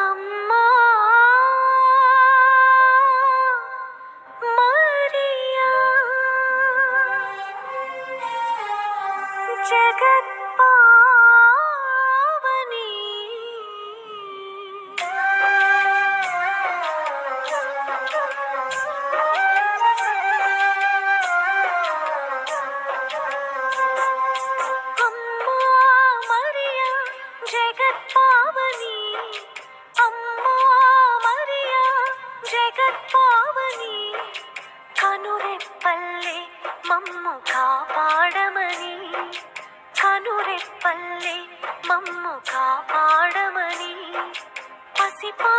అమ్మా మరియా జగత్పావని అమ్మా మరియా జగత్పావని అమ్మా మరియా జగత్పావని కనురెప్పల్లే మమ్ము కాపాడమని కనురెప్పల్లే మమ్ము కాపాడమని పసిపా